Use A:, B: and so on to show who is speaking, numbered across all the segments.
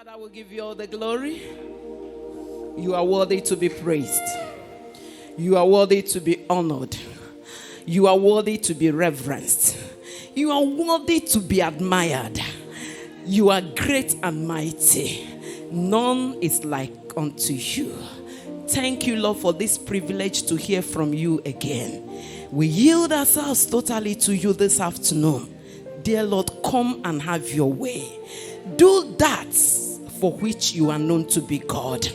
A: Father, will give you all the glory. You are worthy to be praised. You are worthy to be honored. You are worthy to be reverenced. You are worthy to be admired. You are great and mighty. None is like unto you. Thank you, Lord, for this privilege to hear from you again. We yield ourselves totally to you this afternoon. Dear Lord, come and have your way. Do that for which you are known to be God.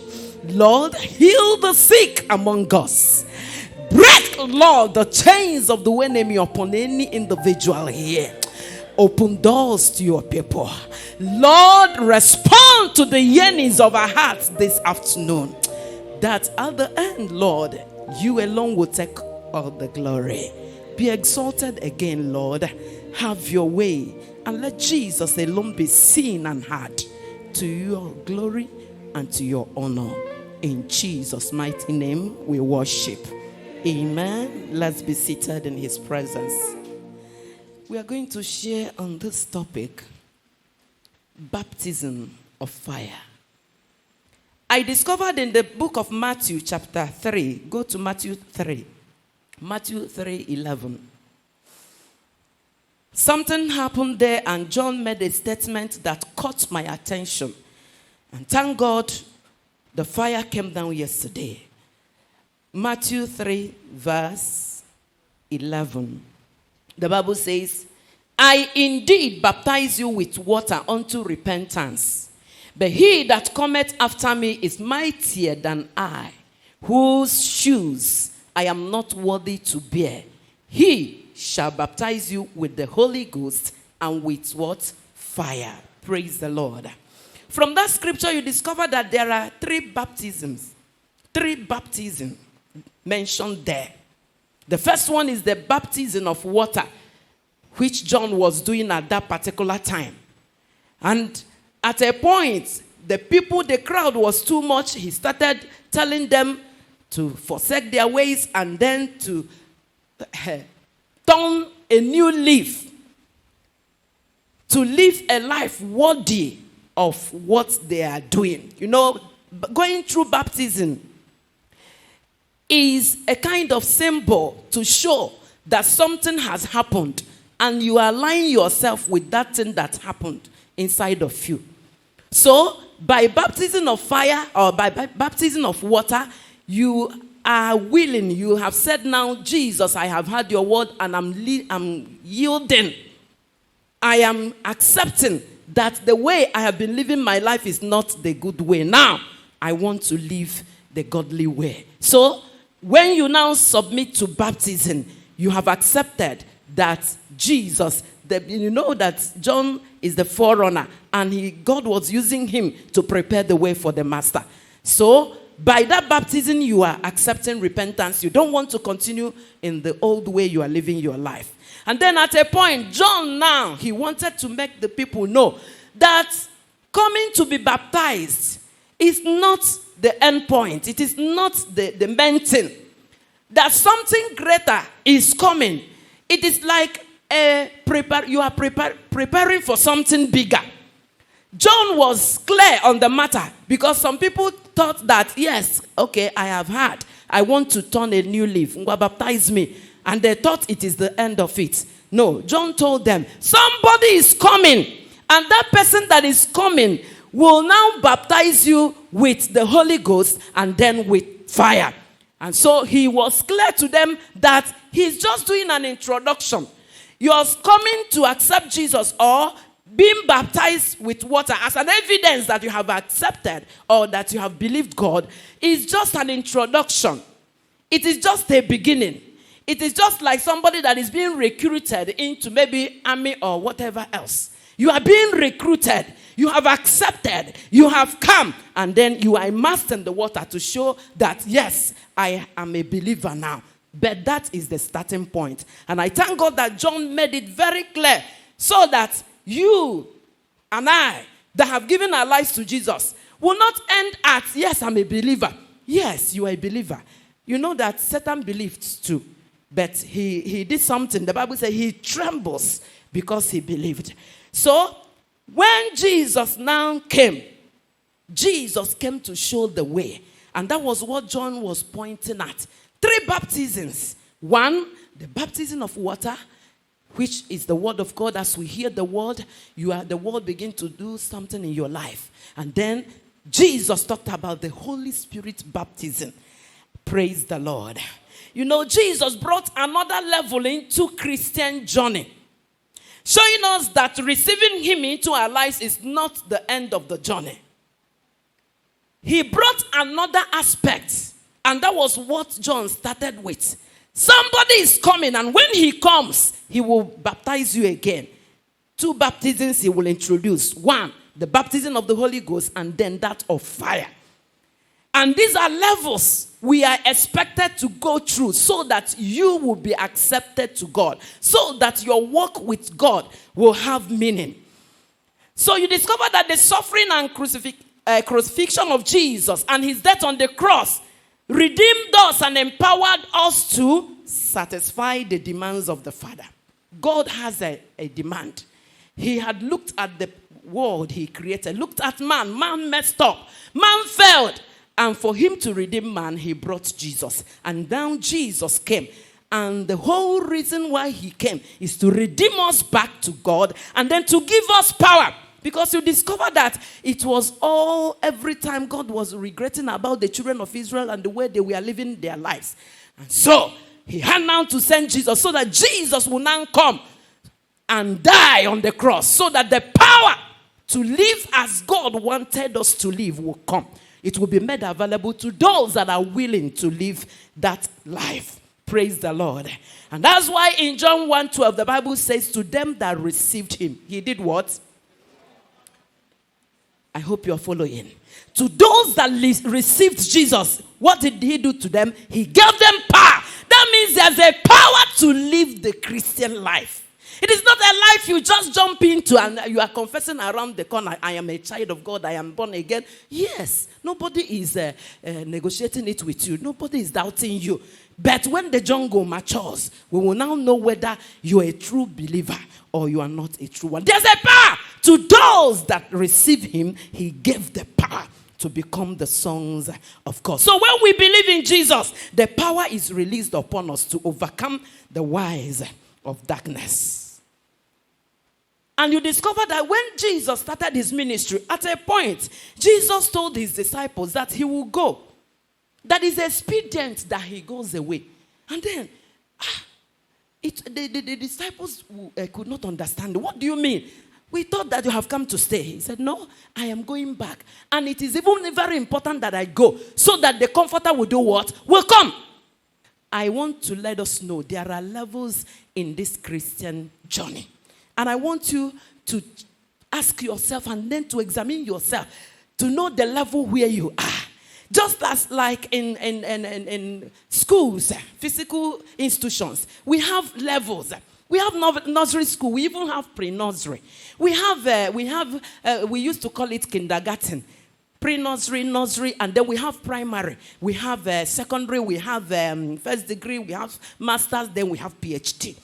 A: Lord, heal the sick among us. Break, Lord, the chains of the enemy upon any individual here. Open doors to your people. Lord, respond to the yearnings of our hearts this afternoon. That at the end, Lord, you alone will take all the glory. Be exalted again, Lord. Have your way. And let Jesus alone be seen and heard. To your glory and to your honor. In Jesus' mighty name we worship. Amen. Let's be seated in his presence. We are going to share on this topic, baptism of fire. I discovered in the book of Matthew chapter 3. Go to Matthew 3. Matthew 3:11. Something happened there and John made a statement that caught my attention. And thank God the fire came down yesterday. Matthew 3 verse 11. The Bible says, I indeed baptize you with water unto repentance. But he that cometh after me is mightier than I, whose shoes I am not worthy to bear. He shall baptize you with the Holy Ghost and with what? Fire. Praise the Lord. From that scripture, you discover that there are three baptisms mentioned there. The first one is the baptism of water, which John was doing at that particular time. And at a point, the crowd was too much. He started telling them to forsake their ways and then to turn a new leaf, to live a life worthy of what they are doing. You know, going through baptism is a kind of symbol to show that something has happened and you align yourself with that thing that happened inside of you. So, by baptism of fire or by baptism of water, you are willing. You have said now, Jesus, I have heard your word and I'm yielding. I am accepting that the way I have been living my life is not the good way. Now, I want to live the godly way. So, when you now submit to baptism, you have accepted that Jesus, you know that John is the forerunner and God was using him to prepare the way for the master. So, by that baptism, you are accepting repentance. You don't want to continue in the old way you are living your life. And then at a point, John now, he wanted to make the people know that coming to be baptized is not the end point. It is not the main thing. That something greater is coming. It is like you are preparing for something bigger. John was clear on the matter because some people thought that, yes, okay, I have heard. I want to turn a new leaf. Baptize me. And they thought it is the end of it. No, John told them, somebody is coming. And that person that is coming will now baptize you with the Holy Ghost and then with fire. And so he was clear to them that he's just doing an introduction. You're coming to accept Jesus or being baptized with water as an evidence that you have accepted or that you have believed God is just an introduction. It is just a beginning. It is just like somebody that is being recruited into maybe army or whatever else. You are being recruited. You have accepted. You have come. And then you are immersed in the water to show that, yes, I am a believer now. But that is the starting point. And I thank God that John made it very clear so that you and I that have given our lives to Jesus will not end at, yes, I'm a believer. Yes, you are a believer. You know that Satan believed too. But he did something. The Bible says he trembles because he believed. So, when Jesus now came, Jesus came to show the way. And that was what John was pointing at. 3 baptisms. 1, the baptism of water, which is the word of God. As we hear the word, the word begin to do something in your life. And then Jesus talked about the Holy Spirit baptism. Praise the Lord. You know, Jesus brought another level into Christian journey, showing us that receiving him into our lives is not the end of the journey. He brought another aspect, and that was what John started with. Somebody is coming, and when he comes, he will baptize you again. 2 baptisms he will introduce. 1, the baptism of the Holy Ghost, and then that of fire. And these are levels we are expected to go through so that you will be accepted to God, so that your walk with God will have meaning. So you discover that the suffering and crucifixion of Jesus and his death on the cross redeemed us and empowered us to satisfy the demands of the Father. God has a demand. He had looked at the world he created, looked at man. Man messed up. Man failed. And for him to redeem man, he brought Jesus. And now Jesus came. And the whole reason why he came is to redeem us back to God and then to give us power. Because you discover that it was all, every time God was regretting about the children of Israel and the way they were living their lives. And so he had now to send Jesus so that Jesus will now come and die on the cross, so that the power to live as God wanted us to live will come. It will be made available to those that are willing to live that life. Praise the Lord. And that's why in John 1:12, the Bible says, to them that received him, he did what? I hope you're following. To those that received Jesus, what did he do to them? He gave them power. That means there's a power to live the Christian life. It is not a life you just jump into and you are confessing around the corner, I am a child of God, I am born again. Yes, nobody is negotiating it with you. Nobody is doubting you. But when the jungle matures, we will now know whether you are a true believer or you are not a true one. There's a power. To those that receive him, he gave the power to become the sons of God. So when we believe in Jesus, the power is released upon us to overcome the wiles of darkness. And you discover that when Jesus started his ministry, at a point, Jesus told his disciples that he will go. That is expedient that he goes away. And then, the disciples could not understand. What do you mean? We thought that you have come to stay. He said, no, I am going back. And it is even very important that I go, so that the Comforter will do what? Will come. I want to let us know there are levels in this Christian journey. And I want you to ask yourself and then to examine yourself to know the level where you are. Just as like in schools, physical institutions, we have levels. We have nursery school. We even have pre-nursery. We used to call it kindergarten. Pre-nursery, nursery, and then we have primary. We have secondary, we have first degree, we have master's, then we have PhD.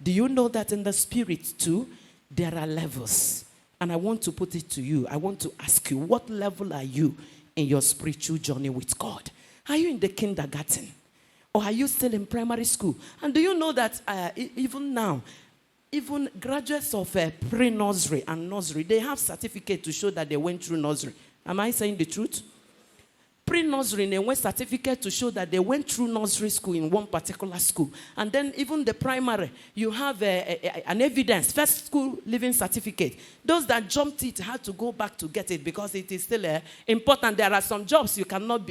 A: Do you know that in the spirit too, there are levels? And I want to put it to you. I want to ask you, what level are you in your spiritual journey with God? Are you in the kindergarten? Or are you still in primary school? And do you know that even now, even graduates of pre-nursery and nursery, they have certificate to show that they went through nursery. Am I saying the truth? Pre-nursery, they went certificate to show that they went through nursery school in one particular school. And then even the primary, you have an evidence, first school living certificate. Those that jumped it had to go back to get it because it is still important. There are some jobs you cannot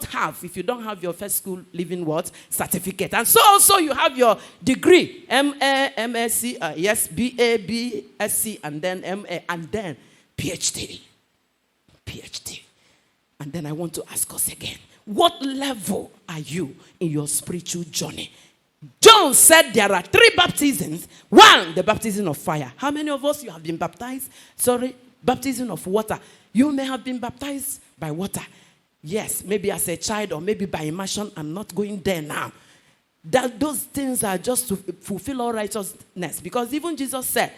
A: have if you don't have your first school living what? Certificate. And so also you have your degree, MA, MSc, yes, BA, BSc, and then MA, and then PhD. PhD. And then I want to ask us again, what level are you in your spiritual journey? John said there are 3 baptisms. 1, the baptism of fire. How many of us you have been baptized? Baptism of water. You may have been baptized by water. Yes, maybe as a child or maybe by immersion. I'm not going there now. Those things are just to fulfill all righteousness. Because even Jesus said,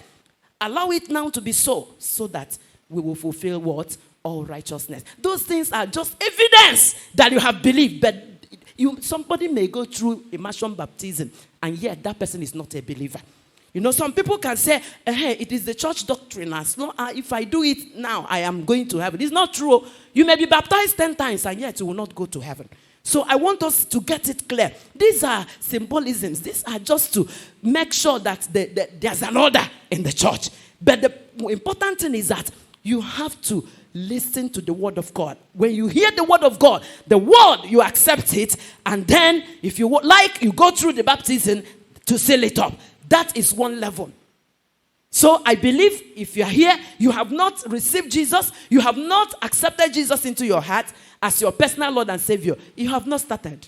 A: allow it now to be so that we will fulfill what? All righteousness. Those things are just evidence that you have believed. But somebody may go through immersion baptism, and yet that person is not a believer. You know, some people can say, hey, it is the church doctrine. As long as if I do it now, I am going to heaven. It's not true. You may be baptized 10 times, and yet you will not go to heaven. So I want us to get it clear. These are symbolisms. These are just to make sure that there's an order in the church. But the important thing is that you have to listen to the word of God. When you hear the word of God, the word, you accept it. And then, if you like, you go through the baptism to seal it up. That is one level. So I believe if you are here, you have not received Jesus, you have not accepted Jesus into your heart as your personal Lord and Savior, you have not started.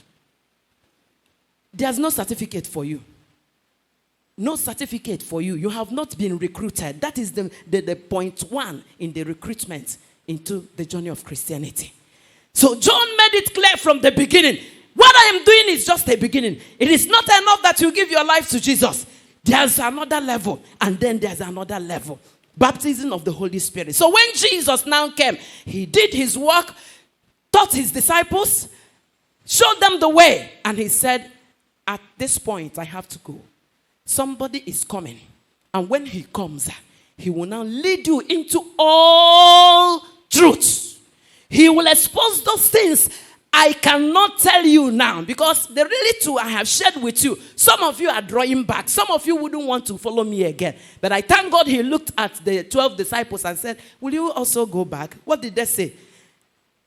A: There's no certificate for you. No certificate for you. You have not been recruited. That is the point one in the recruitment into the journey of Christianity. So John made it clear from the beginning. What I am doing is just a beginning. It is not enough that you give your life to Jesus. There's another level, and then there's another level. Baptism of the Holy Spirit. So when Jesus now came, he did his work, taught his disciples, showed them the way, and he said, at this point, I have to go. Somebody is coming, and when he comes, he will now lead you into all truth. He will expose those things I cannot tell you now, because the really two I have shared with you, some of you are drawing back. Some of you wouldn't want to follow me again. But I thank God he looked at the 12 disciples and said, will you also go back? What did they say?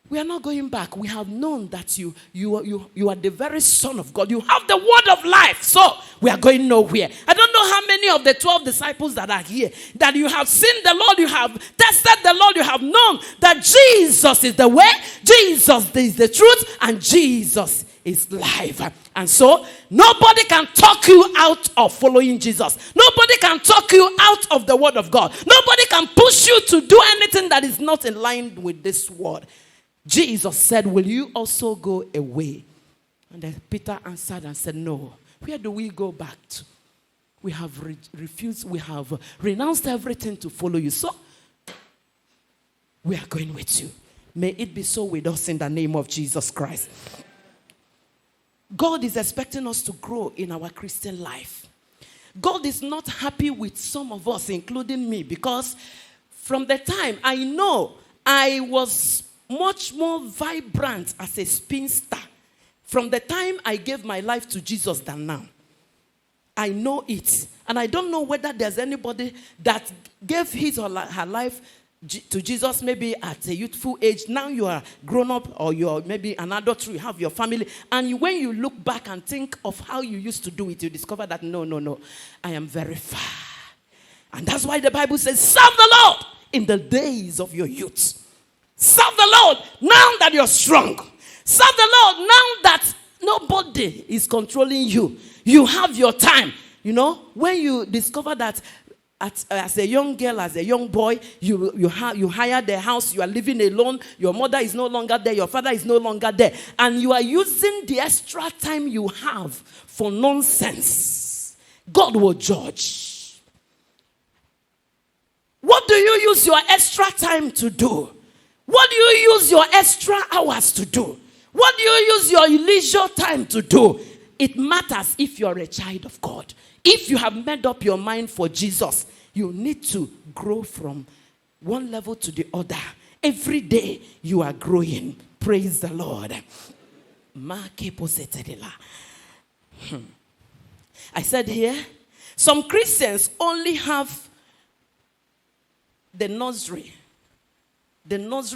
A: We are not going back. We have known that you are the very Son of God. You have the word of life. So we are going nowhere. I don't know how many of the 12 disciples that are here that you have seen the Lord, you have tested the Lord, you have known that Jesus is the way, Jesus is the truth, and Jesus is life. And so nobody can talk you out of following Jesus. Nobody can talk you out of the word of God. Nobody can push you to do anything that is not in line with this word. Jesus said, will you also go away? And then Peter answered and said, no. Where do we go back to? We have refused, we have renounced everything to follow you. So, we are going with you. May it be so with us in the name of Jesus Christ. God is expecting us to grow in our Christian life. God is not happy with some of us, including me, because from the time I know I was much more vibrant as a spinster from the time I gave my life to Jesus than now. I know it. And I don't know whether there's anybody that gave his or her life to Jesus maybe at a youthful age. Now you are grown up, or you're maybe an adult, you have your family. And when you look back and think of how you used to do it, you discover that no, I am very far. And that's why the Bible says, serve the Lord in the days of your youth. Serve the Lord now that you're strong. Serve the Lord now that nobody is controlling you. You have your time. You know, when you discover that as a young girl, as a young boy, you hire the house, you are living alone, your mother is no longer there, your father is no longer there, and you are using the extra time you have for nonsense, God will judge. What do you use your extra time to do? What do you use your extra hours to do? What do you use your leisure time to do? It matters if you're a child of God. If you have made up your mind for Jesus, you need to grow from one level to the other. Every day you are growing. Praise the Lord. I said here, some Christians only have the nursery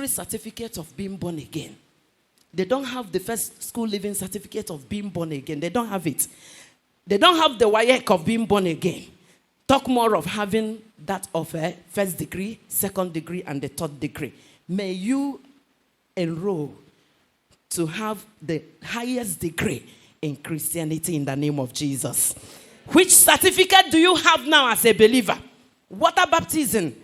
A: certificate of being born again. They don't have the first school living certificate of being born again. They don't have it. They don't have the WAEC of being born again. Talk more of having that of a first degree, second degree, and the third degree. May you enroll to have the highest degree in Christianity in the name of Jesus. Which certificate do you have now as a believer? Water baptism,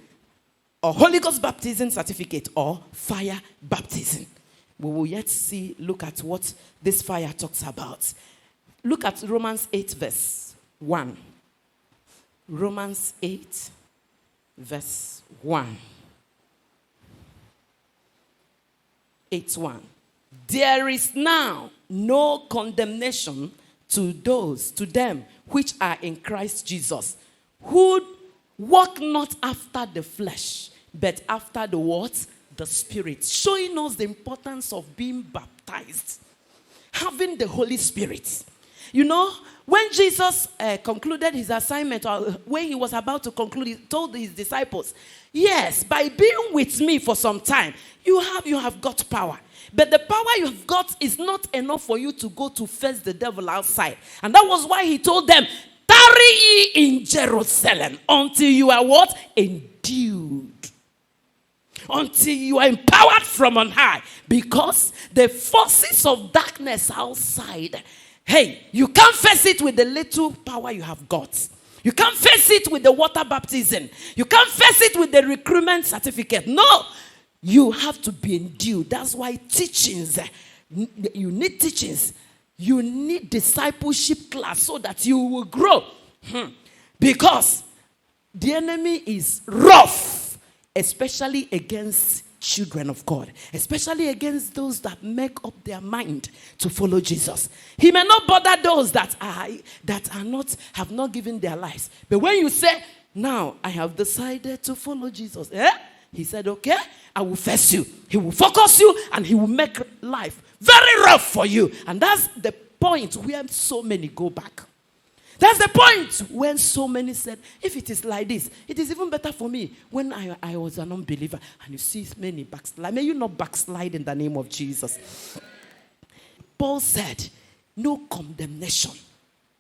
A: or Holy Ghost baptism certificate, or fire baptism? We will yet look at what this fire talks about. Look at Romans 8 verse 1. Romans 8 verse 1. 8:1. There is now no condemnation to them which are in Christ Jesus, who walk not after the flesh, but after the what? The Spirit. Showing us the importance of being baptized, having the Holy Spirit. You know, when Jesus concluded his assignment, or when he was about to conclude, he told his disciples, yes, by being with me for some time, you have got power. But the power you have got is not enough for you to go to face the devil outside. And that was why he told them, tarry ye in Jerusalem until you are what? Endued. Until you are empowered from on high. Because the forces of darkness outside, hey, you can't face it with the little power you have got. You can't face it with the water baptism. You can't face it with the recruitment certificate. No. You have to be endued. That's why teachings, you need teachings. You need discipleship class so that you will grow. Because the enemy is rough, especially against children of God, especially against those that make up their mind to follow Jesus. He may not bother those that have not given their lives. But when you say, now I have decided to follow Jesus, he said, okay, I will face you. He will focus you and he will make life very rough for you. And that's the point where so many go back. That's the point when so many said, if it is like this, it is even better for me when I was an unbeliever. And you see many backslide. May you not backslide in the name of Jesus. Paul said, no condemnation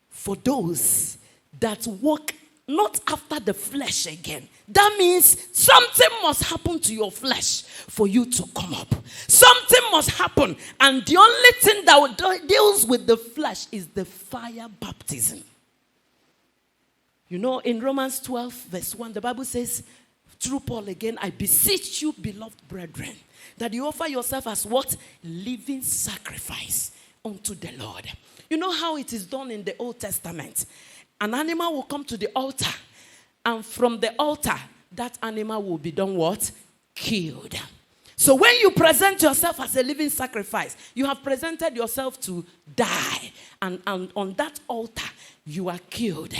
A: for those that walk not after the flesh again. That means something must happen to your flesh for you to come up. Something must happen. And the only thing that deals with the flesh is the fire baptism. You know, in Romans 12, verse 1, the Bible says, through Paul again, I beseech you, beloved brethren, that you offer yourself as what? Living sacrifice unto the Lord. You know how it is done in the Old Testament? An animal will come to the altar, and from the altar, that animal will be done what? Killed. So when you present yourself as a living sacrifice, you have presented yourself to die. And on that altar, you are killed.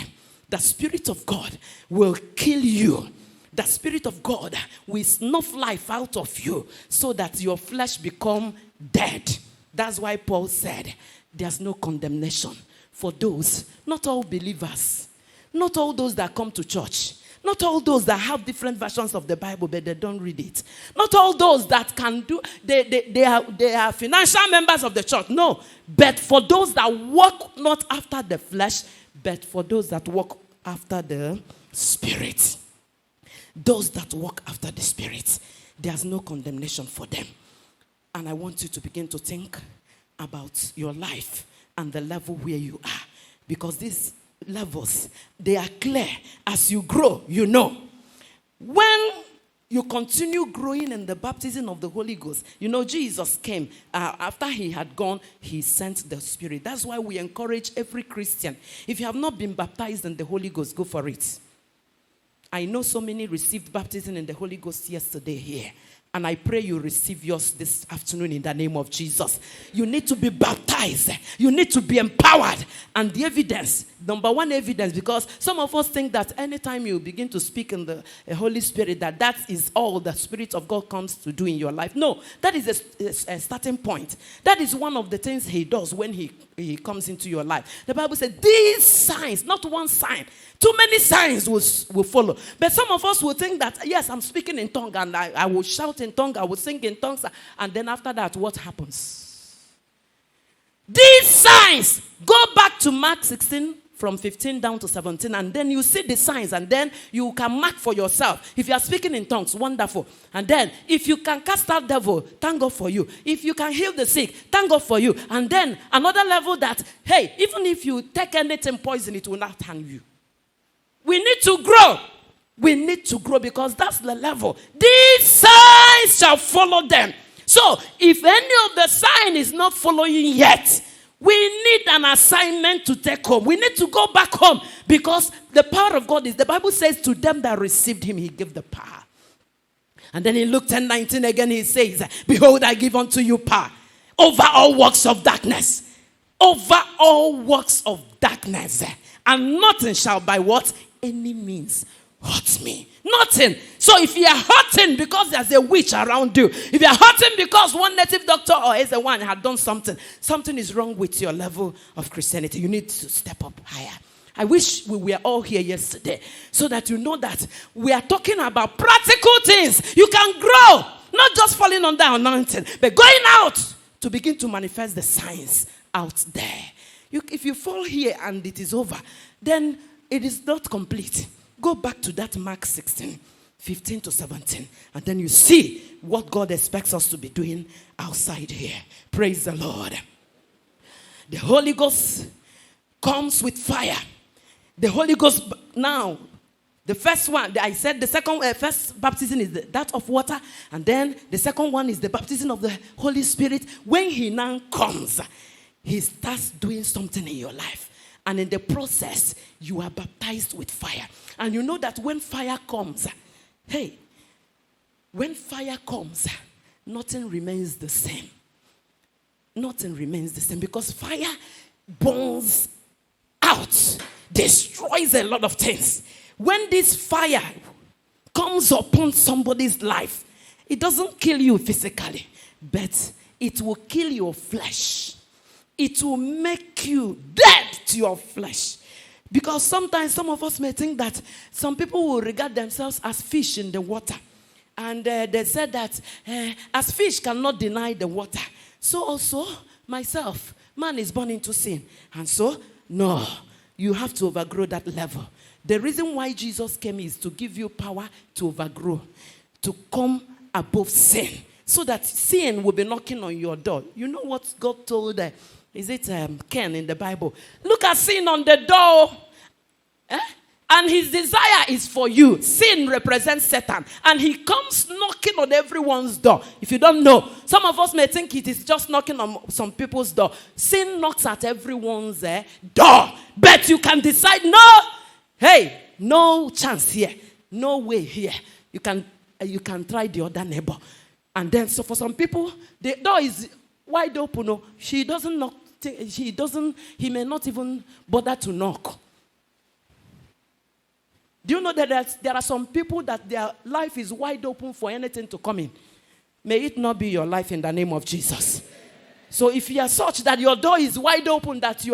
A: The Spirit of God will kill you. The Spirit of God will snuff life out of you so that your flesh become dead. That's why Paul said, there's no condemnation for those, not all believers, not all those that come to church, not all those that have different versions of the Bible, but they don't read it. Not all those that can do, they are financial members of the church. No, but for those that walk not after the flesh, but for those that walk after the Spirit. Those that walk after the Spirit, there's no condemnation for them. And I want you to begin to think about your life and the level where you are. Because these levels, they are clear. As you grow, you know. When you continue growing in the baptism of the Holy Ghost, you know, Jesus came. After he had gone, he sent the Spirit. That's why we encourage every Christian. If you have not been baptized in the Holy Ghost, go for it. I know so many received baptism in the Holy Ghost yesterday here. And I pray you receive yours this afternoon in the name of Jesus. You need to be baptized. You need to be empowered. And the evidence, number one evidence, because some of us think that anytime you begin to speak in the Holy Spirit, that is all the Spirit of God comes to do in your life. No, that is a starting point. That is one of the things he does when he comes into your life. The Bible says, these signs, not one sign, too many signs will follow. But some of us will think that, yes, I'm speaking in tongue and I will shout in tongue, I will sing in tongues. And then after that, what happens? These signs, go back to Mark 16, from 15 down to 17, and then you see the signs, and then you can mark for yourself. If you are speaking in tongues, wonderful. And then, if you can cast out devil, thank God for you. If you can heal the sick, thank God for you. And then, another level that, hey, even if you take anything poison, it will not harm you. We need to grow. We need to grow because that's the level. These signs shall follow them. So, if any of the sign is not following yet, we need an assignment to take home. We need to go back home because the power of God is, the Bible says, to them that received him, he gave the power. And then in Luke 10:19 again, he says, behold, I give unto you power over all works of darkness. Over all works of darkness. And nothing shall by what? Any means hurt me. Nothing. So if you are hurting because there's a witch around you, if you are hurting because one native doctor or as a one had done something, something is wrong with your level of Christianity. You need to step up higher. I wish we were all here yesterday so that you know that we are talking about practical things. You can grow, not just falling under anointing, but going out to begin to manifest the signs out there. If you fall here and it is over, then it is not complete. Go back to that Mark 16, 15 to 17, and then you see what God expects us to be doing outside here. Praise the Lord. The Holy Ghost comes with fire. The Holy Ghost now, the first one, I said the first baptism is that of water, and then the second one is the baptism of the Holy Spirit. When he now comes, he starts doing something in your life. And in the process, you are baptized with fire. And you know that when fire comes, when fire comes, nothing remains the same. Nothing remains the same because fire burns out, destroys a lot of things. When this fire comes upon somebody's life, it doesn't kill you physically, but it will kill your flesh. It will make you dead to your flesh. Because sometimes some of us may think that some people will regard themselves as fish in the water. And they said that as fish cannot deny the water, so also myself, man is born into sin. And so, no, you have to overgrow that level. The reason why Jesus came is to give you power to overgrow, to come above sin, so that sin will be knocking on your door. You know what God told is it Ken in the Bible? Look at sin on the door. And his desire is for you. Sin represents Satan. And he comes knocking on everyone's door. If you don't know, some of us may think it is just knocking on some people's door. Sin knocks at everyone's door. But you can decide, no, no chance here. No way here. You can try the other neighbor. And then, so for some people, the door is wide open. No, he may not even bother to knock. Do you know that there are some people that their life is wide open for anything to come in? May it not be your life in the name of Jesus. So if you are such that your door is wide open, that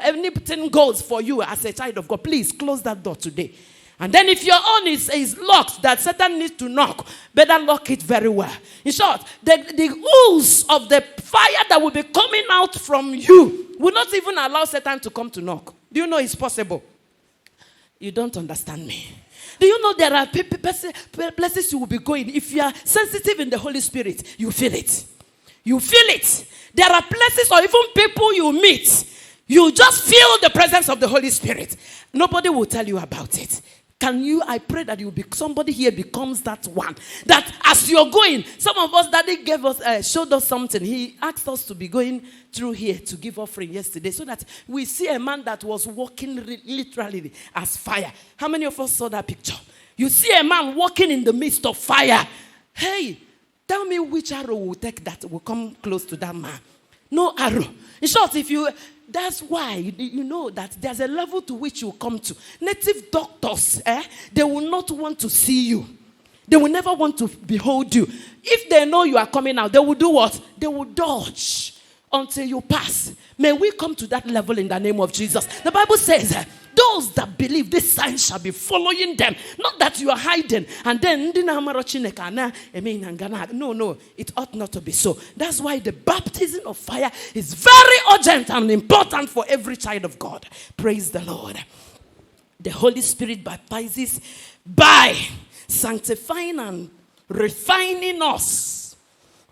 A: anything goes for you as a child of God, please close that door today. And then if your own is locked, that Satan needs to knock, better lock it very well. In short, the ooze of the fire that will be coming out from you will not even allow Satan to come to knock. Do you know it's possible? You don't understand me. Do you know there are places you will be going? If you are sensitive in the Holy Spirit, you feel it. You feel it. There are places or even people you meet, you just feel the presence of the Holy Spirit. Nobody will tell you about it. I pray that somebody here becomes that one. That as you're going, some of us, Daddy showed us something. He asked us to be going through here to give offering yesterday so that we see a man that was walking literally as fire. How many of us saw that picture? You see a man walking in the midst of fire. Hey, tell me which arrow will take that, will come close to that man. No arrow. In short, that's why you know that there's a level to which you come to. Native doctors, they will not want to see you. They will never want to behold you. If they know you are coming out, they will do what? They will dodge until you pass. May we come to that level in the name of Jesus. The Bible says, those that believe, this sign shall be following them. Not that you are hiding. And then, no, it ought not to be so. That's why the baptism of fire is very urgent and important for every child of God. Praise the Lord. The Holy Spirit baptizes by sanctifying and refining us.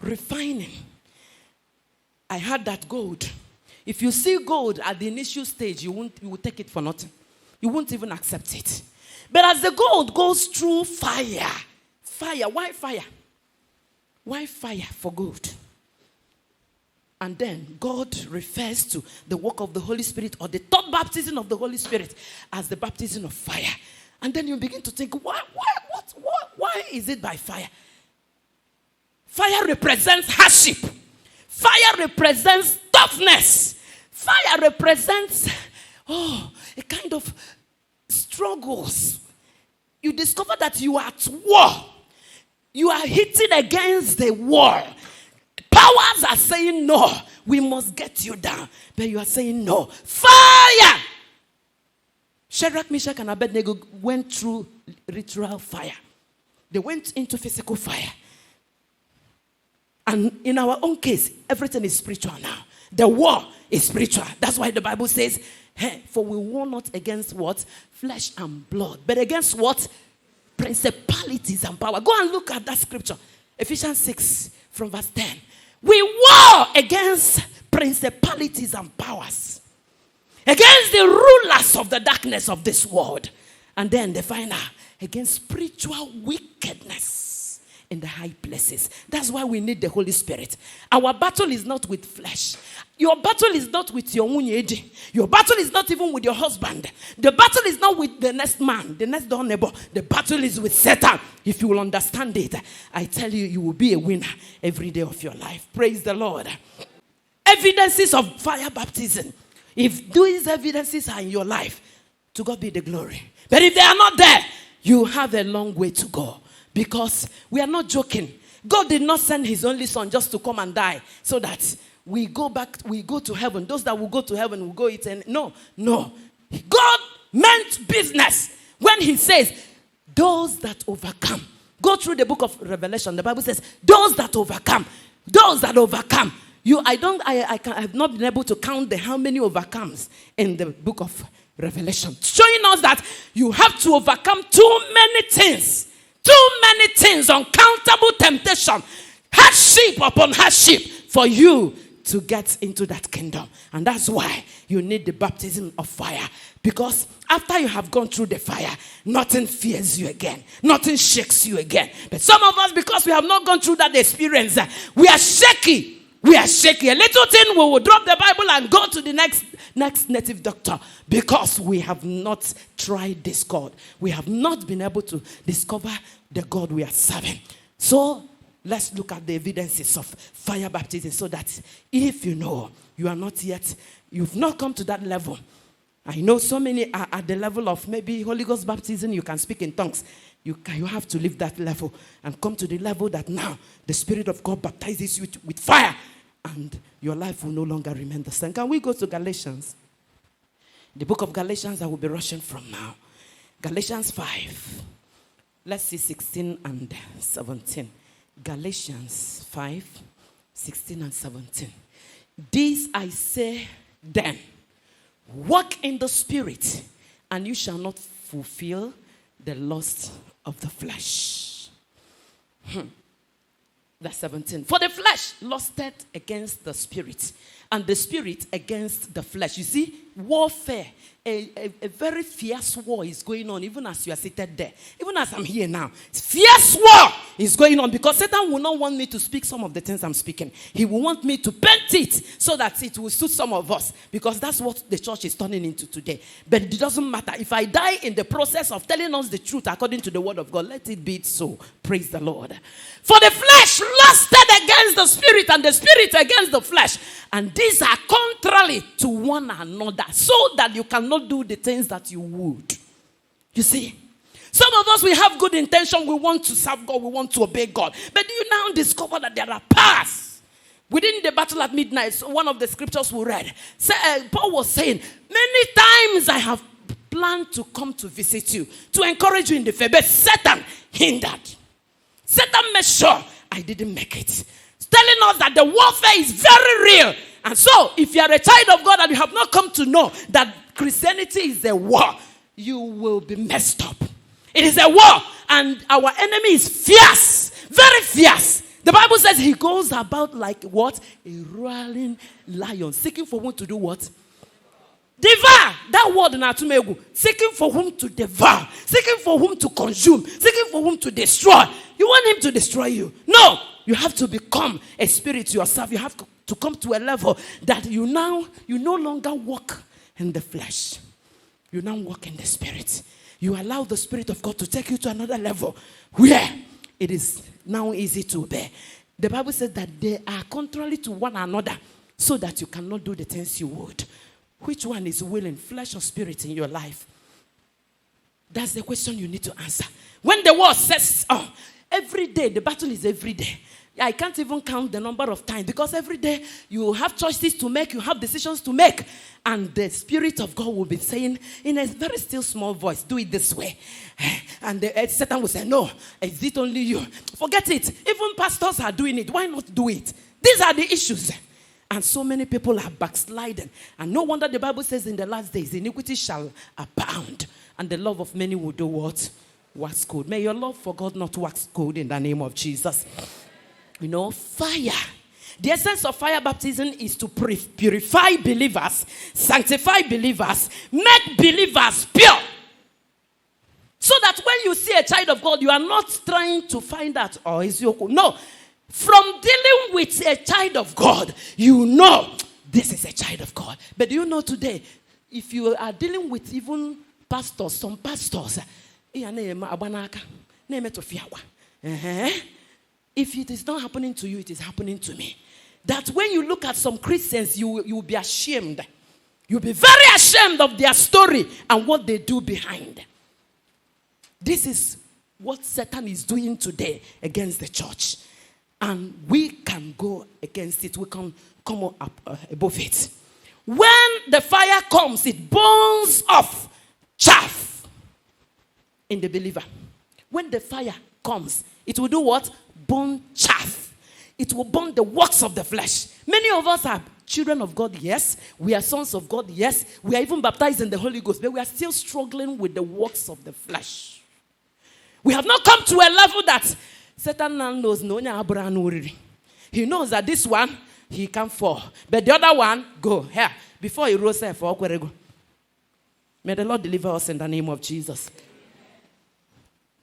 A: Refining. I had that gold. If you see gold at the initial stage, you will take it for nothing. You won't even accept it. But as the gold goes through fire, why fire? Why fire for gold? And then God refers to the work of the Holy Spirit or the third baptism of the Holy Spirit as the baptism of fire. And then you begin to think, why Why is it by fire? Fire represents hardship. Fire represents toughness. Fire represents, a kind of struggles. You discover that you are at war. You are hitting against the wall. Powers are saying, no, we must get you down. But you are saying, no. Fire! Shadrach, Meshach, and Abednego went through literal fire. They went into physical fire. And in our own case, everything is spiritual now. The war is spiritual. That's why the Bible says, hey, for we war not against what? Flesh and blood. But against what? Principalities and power. Go and look at that scripture. Ephesians 6 from verse 10. We war against principalities and powers. Against the rulers of the darkness of this world. And then the final, against spiritual wickedness in the high places. That's why we need the Holy Spirit. Our battle is not with flesh. Your battle is not with your unyeji. Your battle is not even with your husband. The battle is not with the next man, the next door neighbor. The battle is with Satan. If you will understand it, I tell you, you will be a winner every day of your life. Praise the Lord. Evidences of fire baptism. If these evidences are in your life, to God be the glory. But if they are not there, you have a long way to go. Because we are not joking. God did not send his only son just to come and die so that we go to heaven. Those that will go to heaven will go eternal. No. God meant business when he says, those that overcome. Go through the book of Revelation. The Bible says, those that overcome. Those that overcome. I have not been able to count how many overcomes in the book of Revelation. Showing us that you have to overcome too many things. Too many things, uncountable temptation, hardship upon hardship for you to get into that kingdom. And that's why you need the baptism of fire. Because after you have gone through the fire, nothing fears you again. Nothing shakes you again. But some of us, because we have not gone through that experience, we are shaky. We are shaky. A little thing, we will drop the Bible and go to the next native doctor because we have not tried this God. We have not been able to discover the God we are serving. So let's look at the evidences of fire baptism so that if you know you are not yet, you've not come to that level. I know so many are at the level of maybe Holy Ghost baptism, you can speak in tongues. You have to leave that level and come to the level that now the Spirit of God baptizes you with fire and your life will no longer remain the same. Can we go to Galatians? The book of Galatians I will be rushing from now. Galatians 5. Let's see 16 and 17. Galatians 5, 16 and 17. This I say then, walk in the Spirit, and you shall not fulfill the lust of the flesh. Verse 17. For the flesh lusted against the spirit, and the spirit against the flesh. You see, warfare, a very fierce war is going on, even as you are seated there. Even as I'm here now. Fierce war is going on because Satan will not want me to speak some of the things I'm speaking. He will want me to paint it so that it will suit some of us, because that's what the church is turning into today. But it doesn't matter. If I die in the process of telling us the truth according to the word of God, let it be so. Praise the Lord. For the flesh lusted against the spirit, and the spirit against the flesh. And these are contrary to one another, so that you cannot do the things that you would. You see? Some of us, we have good intention. We want to serve God. We want to obey God. But do you now discover that there are powers within the battle at midnight? So one of the scriptures we read, Paul was saying, many times I have planned to come to visit you, to encourage you in the faith, but Satan hindered. Satan made sure I didn't make it. Telling us that the warfare is very real. And so, if you are a child of God and you have not come to know that Christianity is a war, you will be messed up. It is a war, and our enemy is fierce, very fierce. The Bible says he goes about like what? A roaring lion, seeking for whom to do what? Devour. That word in Atumegu. Seeking for whom to devour. Seeking for whom to consume. Seeking for whom to destroy. You want him to destroy you? No. You have to become a spirit yourself. You have to come to a level that you no longer walk in the flesh. You now walk in the spirit. You allow the Spirit of God to take you to another level where it is now easy to bear. The Bible says that they are contrary to one another, so that you cannot do the things you would. Which one is willing, flesh or spirit, in your life? That's the question you need to answer. When the war says, every day, the battle is every day. I can't even count the number of times, because every day you have choices to make, you have decisions to make. And the Spirit of God will be saying in a very still small voice, do it this way. And Satan will say, no, is it only you? Forget it. Even pastors are doing it. Why not do it? These are the issues. And so many people are backsliding. And no wonder the Bible says in the last days, iniquity shall abound. And the love of many will do what? Wax cold. May your love for God not wax cold in the name of Jesus. You know, fire. The essence of fire baptism is to purify believers, sanctify believers, make believers pure. So that when you see a child of God, you are not trying to find out, is he okay? No. From dealing with a child of God, you know this is a child of God. But do you know today, if you are dealing with even pastors, some pastors, if it is not happening to you, it is happening to me. That when you look at some Christians, you will be ashamed. You'll be very ashamed of their story and what they do behind. This is what Satan is doing today against the church. And we can go against it. We can come up above it. When the fire comes, it burns off chaff in the believer. When the fire comes, it will do what? Burn chaff. It will burn the works of the flesh. Many of us are children of God, yes. We are sons of God, yes. We are even baptized in the Holy Ghost, but we are still struggling with the works of the flesh. We have not come to a level that Satan knows no. He knows that this one, he can fall. But the other one, go. Here. Before he rose there for go. May the Lord deliver us in the name of Jesus.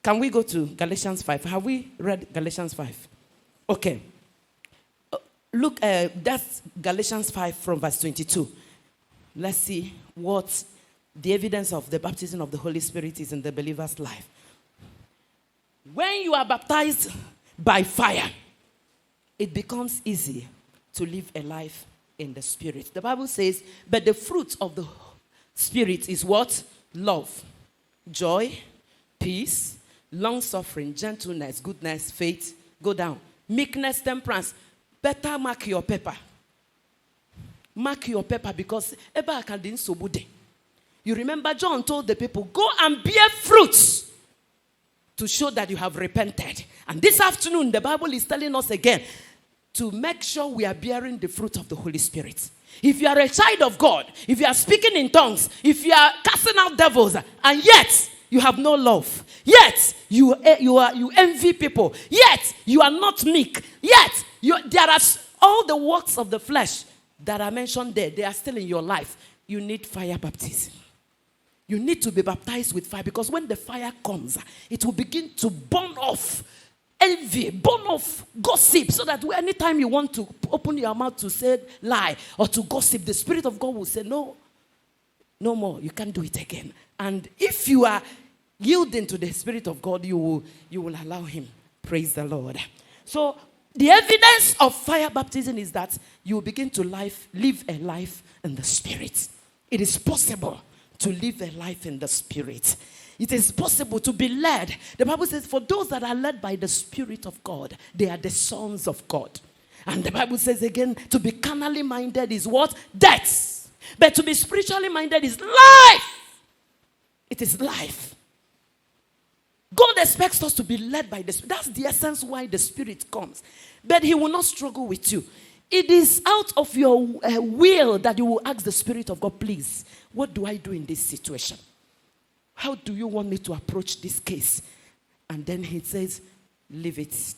A: Can we go to Galatians 5? Have we read Galatians 5? Okay. Look, that's Galatians 5 from verse 22. Let's see what the evidence of the baptism of the Holy Spirit is in the believer's life. When you are baptized by fire, it becomes easy to live a life in the Spirit. The Bible says, but the fruit of the Spirit is what? Love, joy, peace, long-suffering, gentleness, goodness, faith. Go down. Meekness, temperance. Better mark your paper. Mark your paper, because you remember John told the people, go and bear fruits to show that you have repented. And this afternoon, the Bible is telling us again to make sure we are bearing the fruit of the Holy Spirit. If you are a child of God, if you are speaking in tongues, if you are casting out devils, and yet you have no love, yet you envy people, yet you are not meek, yet there are all the works of the flesh that are mentioned there, they are still in your life. You need fire baptism. You need to be baptized with fire, because when the fire comes, it will begin to burn off envy, burn off gossip, so that anytime you want to open your mouth to say lie or to gossip, the Spirit of God will say, no more, you can't do it again. And if you are yielding to the Spirit of God, you will allow Him. Praise the Lord. So the evidence of fire baptism is that you will begin to live a life in the Spirit. It is possible to live a life in the Spirit. It is possible to be led. The Bible says, for those that are led by the Spirit of God, they are the sons of God. And the Bible says again, to be carnally minded is what? Death. But to be spiritually minded is life. It is life. God expects us to be led by the Spirit. That's the essence why the Spirit comes. But He will not struggle with you. It is out of your will that you will ask the Spirit of God, please, what do I do in this situation? How do you want me to approach this case? And then He says, leave it.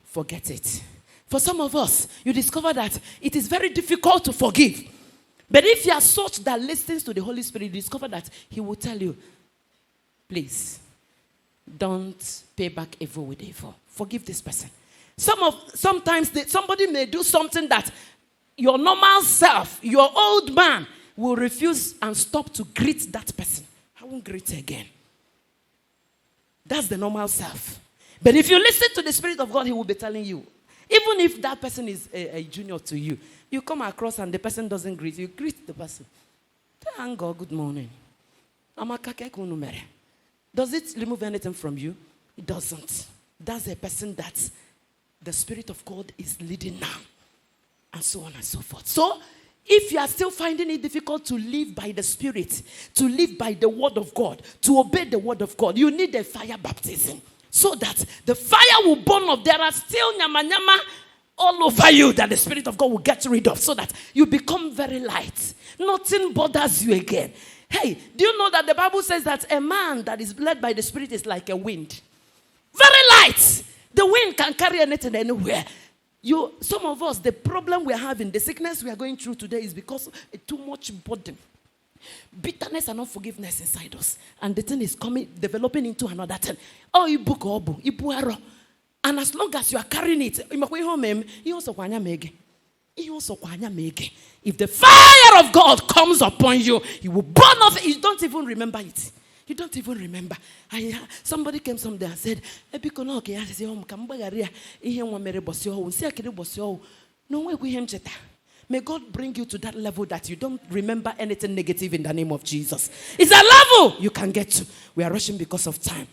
A: Forget it. For some of us, you discover that it is very difficult to forgive. But if you are such that listens to the Holy Spirit, you discover that He will tell you, please, don't pay back evil with evil. Forgive this person. Sometimes somebody may do something that your normal self, your old man, will refuse and stop to greet that person. I won't greet again. That's the normal self. But if you listen to the Spirit of God, He will be telling you. Even if that person is a junior to you, you come across and the person doesn't greet you, greet the person. Thank God, good morning. Does it remove anything from you? It doesn't. That's a person that the Spirit of God is leading now. And so on and so forth. So, if you are still finding it difficult to live by the Spirit, to live by the Word of God, to obey the Word of God, you need a fire baptism. So that the fire will burn up. There are still nyama all over you that the Spirit of God will get rid of. So that you become very light. Nothing bothers you again. Hey, do you know that the Bible says that a man that is led by the Spirit is like a wind? Very light. The wind can carry anything anywhere. Some of us, the problem we're having, the sickness we are going through today is because of too much burden. Bitterness and unforgiveness inside us. And the thing is developing into another thing. Oh, ibu. And as long as you are carrying it, if the fire of God comes upon you, you will burn off. You don't even remember it. You don't even remember. Somebody came someday and said, may God bring you to that level that you don't remember anything negative in the name of Jesus. It's a level you can get to. We are rushing because of time.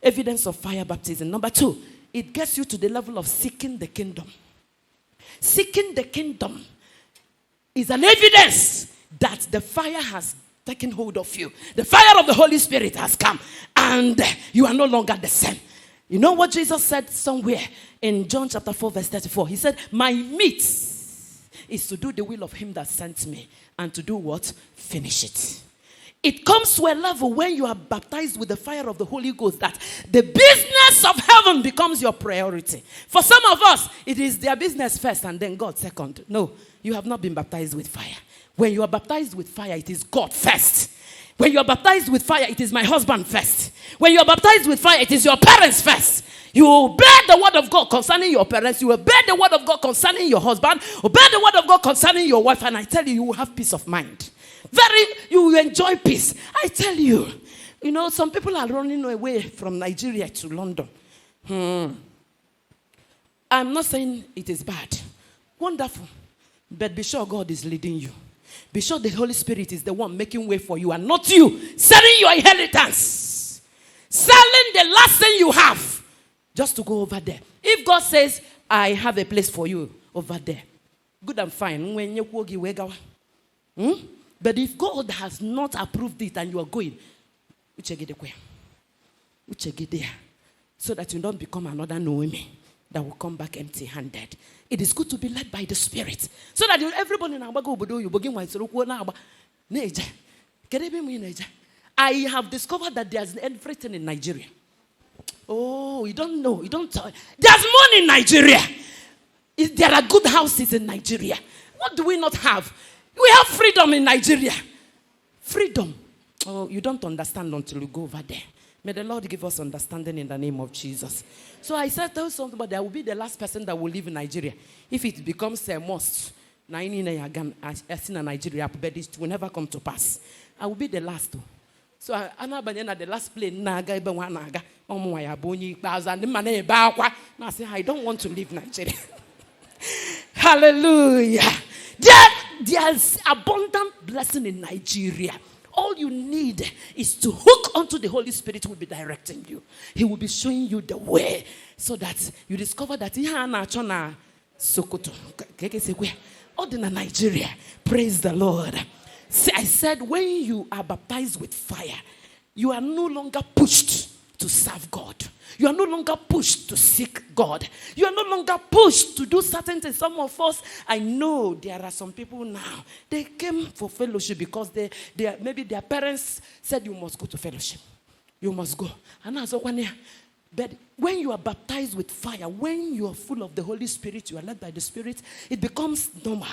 A: Evidence of fire baptism. Number 2, it gets you to the level of seeking the kingdom. Seeking the kingdom is an evidence that the fire has taken hold of you. The fire of the Holy Spirit has come and you are no longer the same. You know what Jesus said somewhere in John chapter 4 verse 34? He said, my meat is to do the will of him that sent me and to do what? Finish it. It comes to a level when you are baptized with the fire of the Holy Ghost that the business of heaven becomes your priority. For some of us, it is their business first and then God second. No, you have not been baptized with fire. When you are baptized with fire, it is God first. When you are baptized with fire, it is my husband first. When you are baptized with fire, it is your parents first. You obey the word of God concerning your parents. You obey the word of God concerning your husband. Obey the word of God concerning your wife. And I tell you, you will have peace of mind. You will enjoy peace. I tell you. You know, some people are running away from Nigeria to London. I'm not saying it is bad. Wonderful. But be sure God is leading you. Be sure the Holy Spirit is the one making way for you and not you selling your inheritance. Selling the last thing you have just to go over there. If God says, I have a place for you over there, good and fine. But if God has not approved it and you are going, so that you don't become another Naomi that will come back empty-handed. It is good to be led by the Spirit. So that everybody in Awka you begin I have discovered that there's everything in Nigeria. Oh, you don't know. You don't tell. There's money in Nigeria. There are good houses in Nigeria. What do we not have? We have freedom in Nigeria. Freedom. Oh, you don't understand until you go over there. May the Lord give us understanding in the name of Jesus. So I said, tell somebody, I will be the last person that will live in Nigeria. If it becomes a must, Nigeria, but it will never come to pass. I will be the last. So the last plane, I say, I don't want to leave Nigeria. Hallelujah. There's abundant blessing in Nigeria. All you need is to hook onto the Holy Spirit who will be directing you. He will be showing you the way so that you discover that Sokoto, Nigeria. Praise the Lord. See, I said when you are baptized with fire, you are no longer pushed to serve God. You are no longer pushed to seek God. You are no longer pushed to do certain things. Some of us, I know there are some people now, they came for fellowship because maybe their parents said you must go to fellowship. You must go. But when you are baptized with fire, when you are full of the Holy Spirit, you are led by the Spirit, it becomes normal.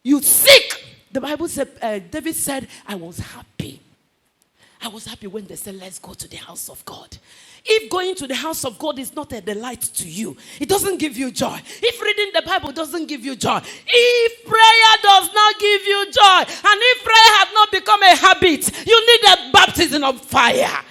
A: You seek. The Bible said, David said, I was happy. I was happy when they said, let's go to the house of God. If going to the house of God is not a delight to you, it doesn't give you joy. If reading the Bible doesn't give you joy, if prayer does not give you joy, and if prayer has not become a habit, you need a baptism of fire.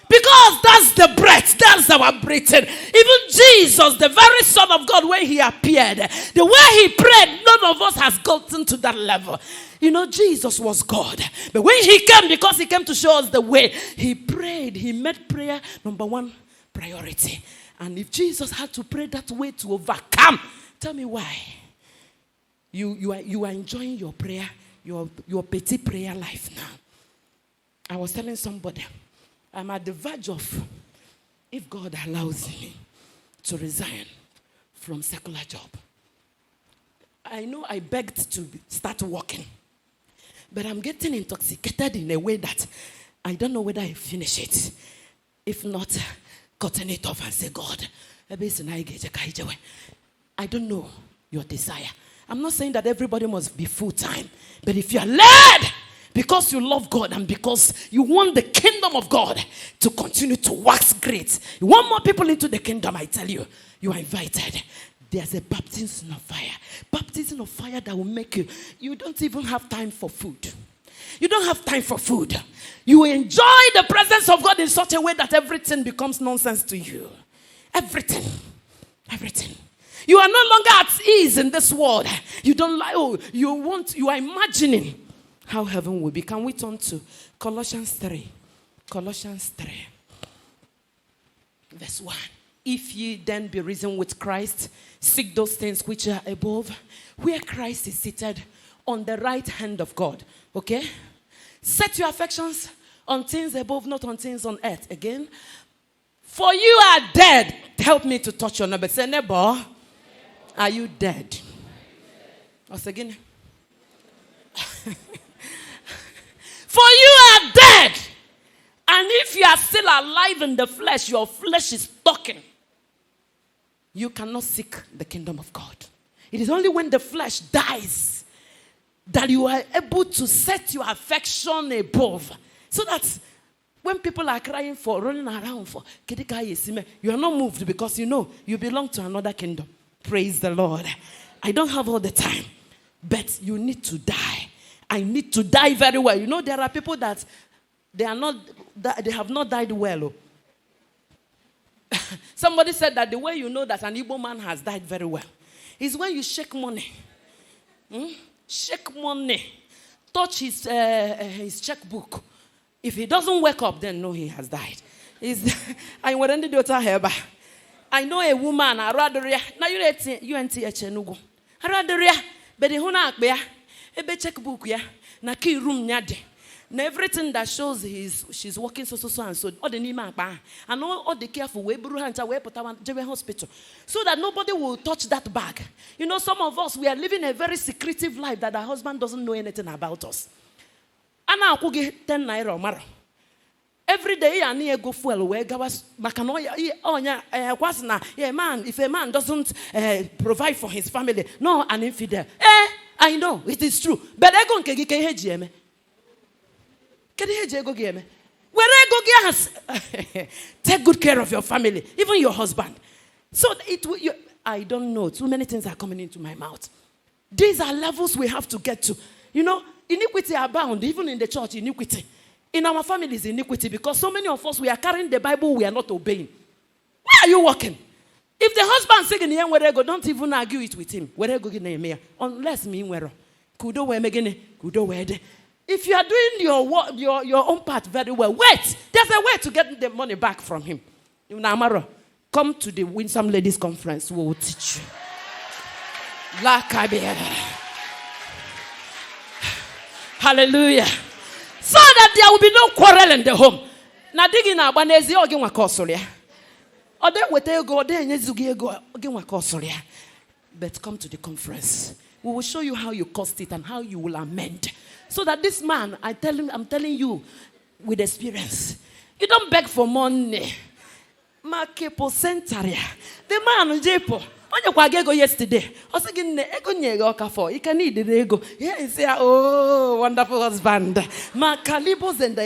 A: Because that's the breath. That's our breathing. Even Jesus, the very Son of God, when he appeared, the way he prayed, none of us has gotten to that level. You know, Jesus was God. But when he came, because he came to show us the way, he prayed. He made prayer number one priority. And if Jesus had to pray that way to overcome, tell me why. You are enjoying your prayer, your petty prayer life now. I was telling somebody, I'm at the verge of, if God allows me to resign from secular job. I know I begged to start working, but I'm getting intoxicated in a way that I don't know whether I finish it. If not, cutting it off and say, God, I don't know your desire. I'm not saying that everybody must be full-time, but if you're led, because you love God and because you want the kingdom of God to continue to wax great. You want more people into the kingdom, I tell you. You are invited. There's a baptism of fire. Baptism of fire that will make you. You don't even have time for food. You don't have time for food. You enjoy the presence of God in such a way that everything becomes nonsense to you. Everything. Everything. You are no longer at ease in this world. You don't like, you are imagining how heaven will be. Can we turn to Colossians 3? Colossians 3. Verse 1. If ye then be risen with Christ, seek those things which are above, where Christ is seated on the right hand of God. Okay? Set your affections on things above, not on things on earth. Again. For you are dead. Help me to touch your neighbor. Say, neighbor, are you dead? Once again. For you are dead. And if you are still alive in the flesh, your flesh is talking. You cannot seek the kingdom of God. It is only when the flesh dies that you are able to set your affection above. So that when people are crying for, running around for, you are not moved because you know you belong to another kingdom. Praise the Lord. I don't have all the time, but you need to die. I need to die very well. You know, there are people that they have not died well. Somebody said that the way you know that an Igbo man has died very well is when you shake money. Shake money. Touch his checkbook. If he doesn't wake up, then no, he has died. I know a woman, I rather now you ain't a chenugo. I rather but the huna ebe checkbook ya na key room nyade. Now everything that shows she's working so and so. All the nima akpa. And all the careful we buru hanja we put our hospital. So that nobody will touch that bag. You know, some of us we are living a very secretive life that our husband doesn't know anything about us. Ana akuge 10 naira mara. Every day I go fuel where gawas makanoya man, if a man doesn't provide for his family, no, an infidel. I know it is true. But I go get GM. Where I go get take good care of your family, even your husband. So I don't know. Too many things are coming into my mouth. These are levels we have to get to. You know, iniquity abound, even in the church, iniquity. In our families, iniquity, because so many of us, we are carrying the Bible, we are not obeying. Why are you walking? If the husband singing, where I go, don't even argue it with him. Where I go, unless me, where kudo we megene, kudo we. If you are doing your own part very well, wait. There's a way to get the money back from him. Come to the Winsome Ladies Conference. We will teach you. Hallelujah. So that there will be no quarrel in the home. Now digging up and there's the organ wakosoria. Or then with go there and again wakosoria. But come to the conference. We will show you how you cost it and how you will amend. So that this man, I'm telling you with experience. You don't beg for money. The man Jepo. On your kwagego yesterday. I was again ego nyego kafo. You can need the ego. Yeah, you say, oh, wonderful husband. Makalibos and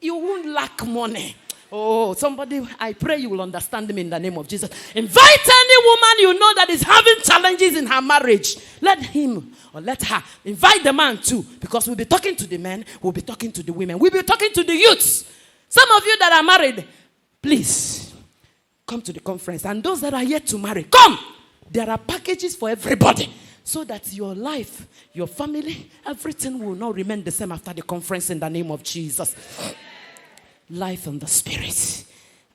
A: you won't lack money. Oh, somebody, I pray you will understand them in the name of Jesus. Invite any woman you know that is having challenges in her marriage. Let him or let her invite the man too. Because we'll be talking to the men, we'll be talking to the women, we'll be talking to the youths. Some of you that are married, please come to the conference. And those that are yet to marry, come. There are packages for everybody. So that your life, your family, everything will not remain the same after the conference in the name of Jesus. Life in the spirit.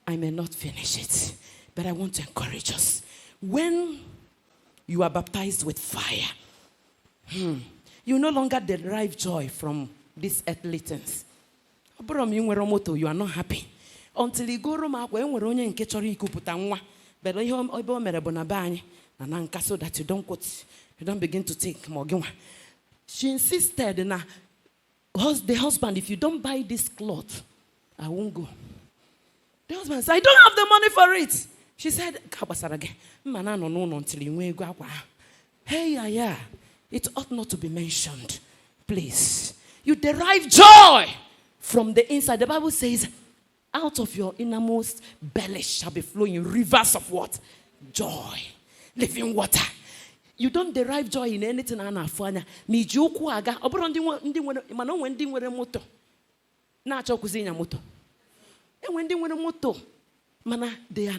A: I may not finish it, but I want to encourage us. When you are baptized with fire, you no longer derive joy from these earthly things. You are not happy. Until you go Roma, when we're only in Ketchori Kuputangwa, but so that you don't begin to take more. She insisted, the husband, if you don't buy this cloth, I won't go. The husband said, I don't have the money for it. She said, hey, yeah, it ought not to be mentioned. Please. You derive joy from the inside. The Bible says, out of your innermost belly shall be flowing rivers of what? Joy. Living water. You don't derive joy in anything. They are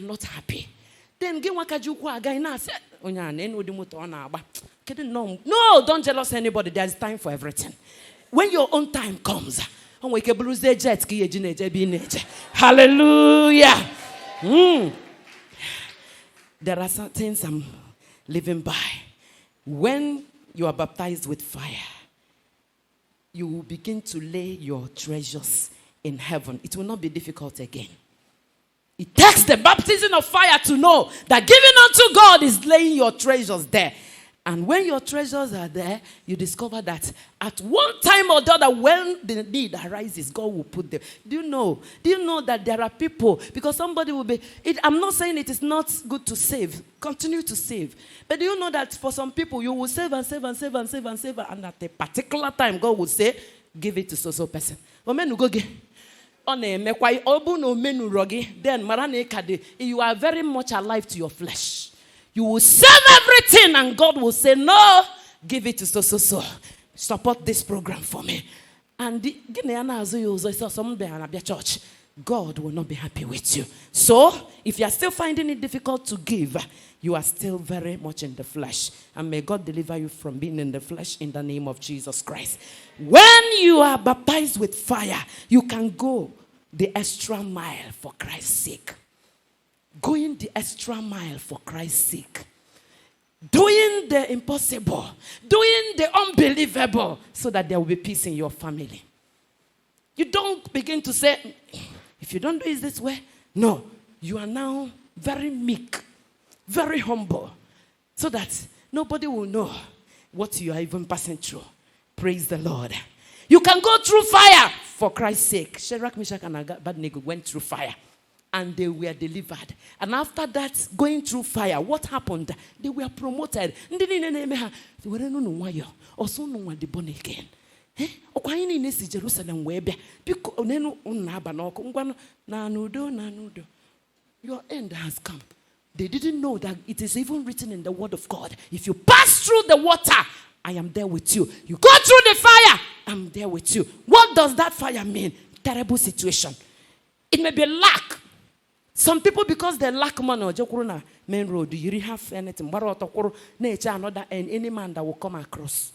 A: not happy. Then no, don't jealous anybody. There's time for everything. When your own time comes, hallelujah. There are some things I'm living by. When you are baptized with fire, you will begin to lay your treasures in heaven. It will not be difficult again. It takes the baptism of fire to know that giving unto God is laying your treasures there. And when your treasures are there, you discover that at one time or the other, when the need arises, God will put them. Do you know that there are people, because somebody will be, I'm not saying it is not good to save. Continue to save. But do you know that for some people, you will save and save and save and save and save, and at a particular time, God will say, give it to so person. Then you are very much alive to your flesh. You will save everything and God will say, no, give it to so. Support this program for me. And church, God will not be happy with you. So, if you are still finding it difficult to give, you are still very much in the flesh. And may God deliver you from being in the flesh in the name of Jesus Christ. When you are baptized with fire, you can go the extra mile for Christ's sake. Going the extra mile for Christ's sake. Doing the impossible. Doing the unbelievable. So that there will be peace in your family. You don't begin to say, if you don't do it this way. No. You are now very meek. Very humble. So that nobody will know what you are even passing through. Praise the Lord. You can go through fire for Christ's sake. Shadrach, Meshach, and Abednego went through fire. And they were delivered. And after that, going through fire, what happened? They were promoted. They were also born again. Your end has come. They didn't know that it is even written in the word of God. If you pass through the water, I am there with you. You go through the fire, I'm there with you. What does that fire mean? Terrible situation. It may be lack. Some people, because they lack money, main road, do you really have anything? Another and any man that will come across.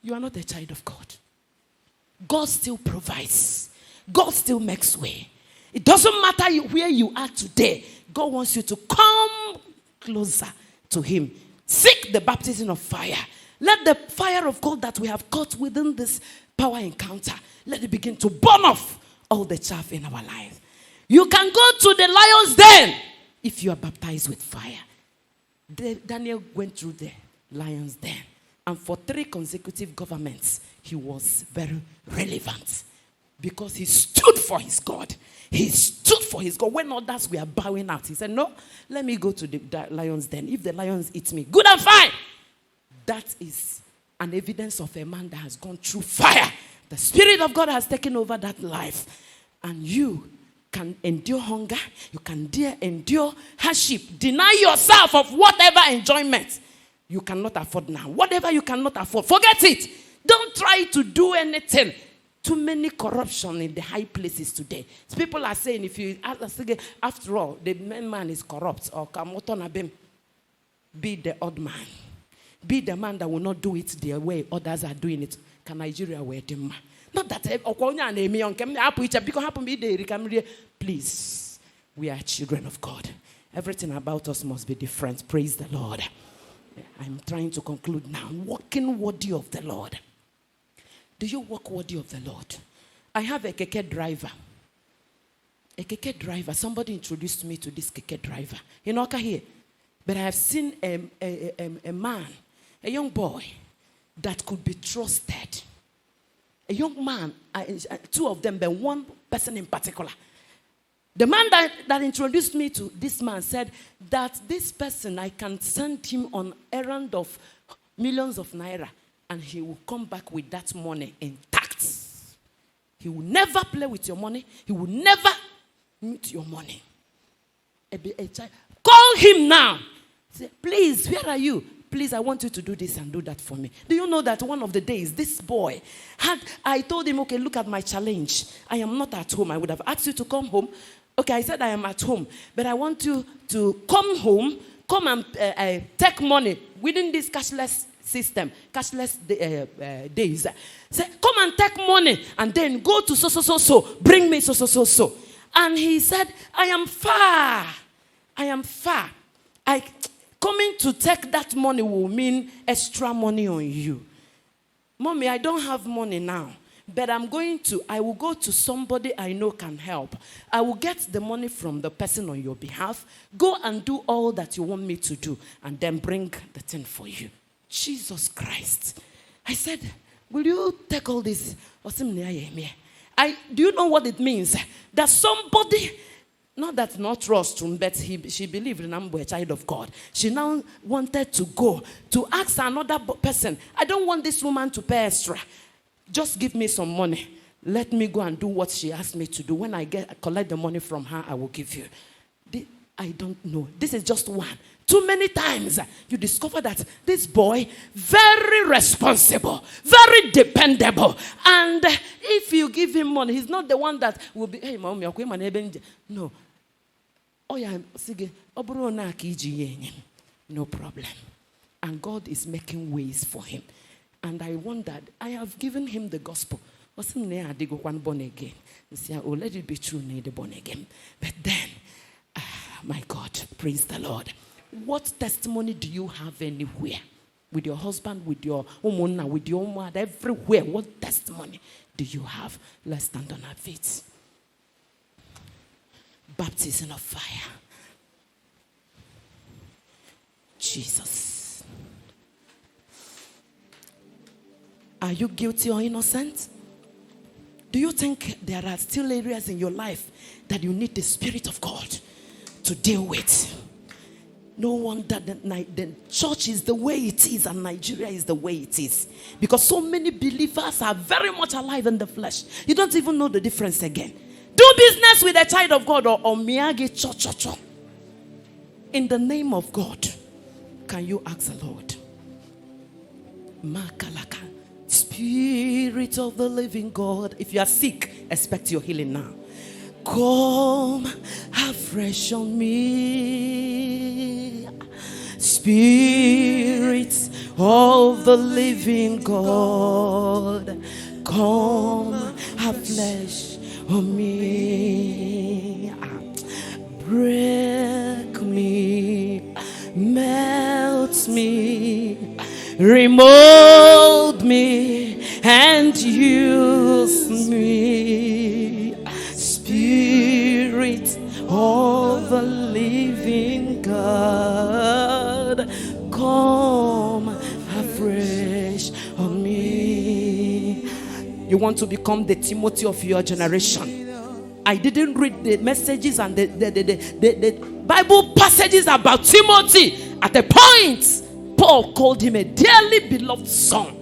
A: You are not a child of God. God still provides. God still makes way. It doesn't matter where you are today. God wants you to come closer to Him. Seek the baptism of fire. Let the fire of God that we have caught within this power encounter, let it begin to burn off all the chaff in our lives. You can go to the lion's den if you are baptized with fire. Daniel went through the lion's den. And for 3 consecutive governments, he was very relevant. Because he stood for his God. He stood for his God. When others were bowing out, he said, no, let me go to the lion's den. If the lions eat me, good and fine. That is an evidence of a man that has gone through fire. The Spirit of God has taken over that life. And you can endure hunger. You can endure hardship. Deny yourself of whatever enjoyment you cannot afford now. Whatever you cannot afford, forget it. Don't try to do anything. Too many corruption in the high places today. People are saying, if you ask again, after all, the main man is corrupt, or be the odd man. Be the man that will not do it the way others are doing it. Can Nigeria wear them? Not that please, we are children of God. Everything about us must be different. Praise the Lord. I'm trying to conclude now. Walking worthy of the Lord. Do you walk worthy of the Lord? I have a keke driver. A keke driver. Somebody introduced me to this keke driver. In Awka here. But I have seen a man, a young boy, that could be trusted. A young man, two of them, but one person in particular. The man that introduced me to this man said that this person, I can send him on errand of millions of naira, and he will come back with that money intact. He will never play with your money. He will never meet your money. Call him now. Say, please, where are you? Please, I want you to do this and do that for me. Do you know that one of the days, this boy I told him, okay, look at my challenge. I am not at home. I would have asked you to come home. Okay, I said I am at home. But I want you to come home, come and take money within this cashless system, cashless days. Say, come and take money and then go to so, bring me so. And he said, I am far. Coming to take that money will mean extra money on you. Mommy, I don't have money now, but I will go to somebody I know can help. I will get the money from the person on your behalf. Go and do all that you want me to do, and then bring the thing for you. Jesus Christ. I said, will you take all this? Do you know what it means? That somebody... Not that not trust him, but she believed in I'm a child of God. She now wanted to go to ask another person, I don't want this woman to pay extra. Just give me some money. Let me go and do what she asked me to do. When I collect the money from her, I will give you. I don't know. This is just one. Too many times you discover that this boy, very responsible, very dependable. And if you give him money, he's not the one that will be, hey, mommy, no. Oh, yeah, no problem. And God is making ways for him. And I wondered, I have given him the gospel. Born again. Oh, let it be true, born again. But then, my God, praise the Lord. What testimony do you have anywhere? With your husband, with your woman, with your mother, everywhere. What testimony do you have? Let's stand on our feet. Baptism of fire. Jesus. Are you guilty or innocent? Do you think there are still areas in your life that you need the Spirit of God to deal with? No wonder the church is the way it is and Nigeria is the way it is. Because so many believers are very much alive in the flesh. You don't even know the difference again. Do business with a child of God or miyagi cho. In the name of God, can you ask the Lord? Makalaka. Spirit of the living God. If you are sick, expect your healing now. Come afresh on me, Spirit of the living God. Come afresh on me. Break me, melt me, remold me, and use me. Spirit of the living God, come afresh on me. You want to become the Timothy of your generation. I didn't read the messages and the Bible passages about Timothy. At a point, Paul called him a dearly beloved son.